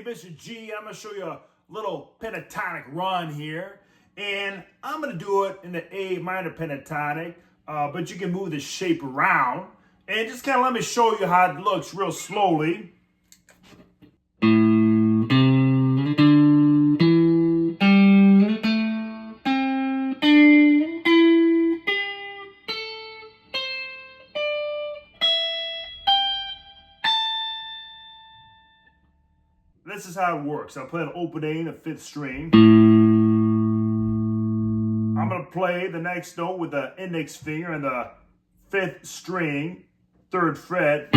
Mr. G. I'm going to show you a little pentatonic run here. And I'm going to do it in the A minor pentatonic, but you can move the shape around. And just kind of let me show you how it looks real slowly. This is how it works. I'll play an open A in the 5th string. I'm going to play the next note with the index finger and the 5th string, 3rd fret.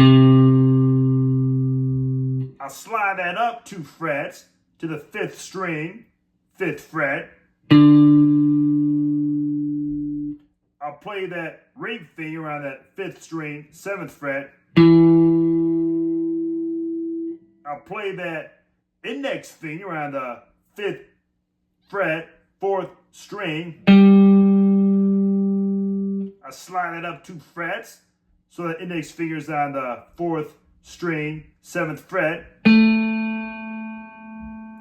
I'll slide that up 2 frets to the 5th string, 5th fret. I'll play that ring finger on that 5th string, 7th fret. I'll play that index finger on the 5th fret, 4th string. I slide it up 2 frets, so the index finger's on the 4th string, 7th fret.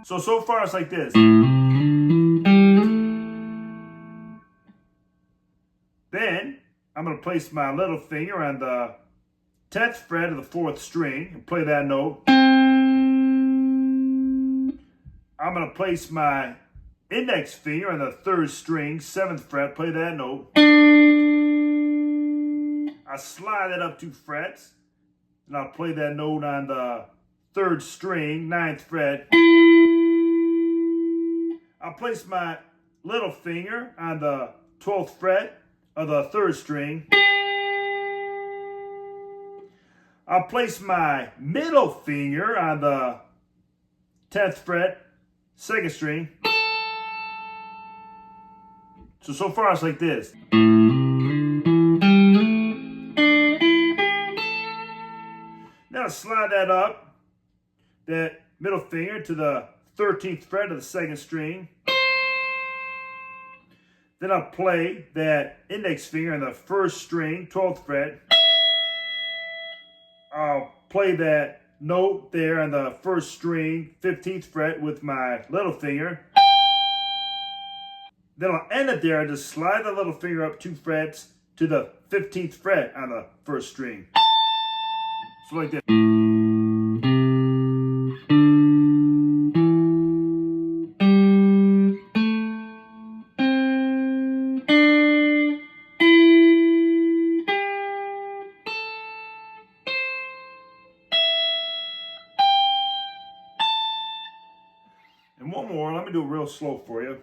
So far it's like this. Then I'm going to place my little finger on the 10th fret of the 4th string and play that note. I'm going to place my index finger on the 3rd string, 7th fret, play that note. I slide it up 2 frets, and I'll play that note on the 3rd string, 9th fret. I'll place my little finger on the 12th fret of the 3rd string. I'll place my middle finger on the 10th fret, 2nd string. So far it's like this. Now slide that up, that middle finger to the 13th fret of the 2nd string. Then I'll play that index finger on the 1st string, 12th fret. I'll play that note there on the 1st string, 15th fret with my little finger. Then I'll end it there and just slide the little finger up 2 frets to the 15th fret on the 1st string. So like this. And one more, let me do it real slow for you.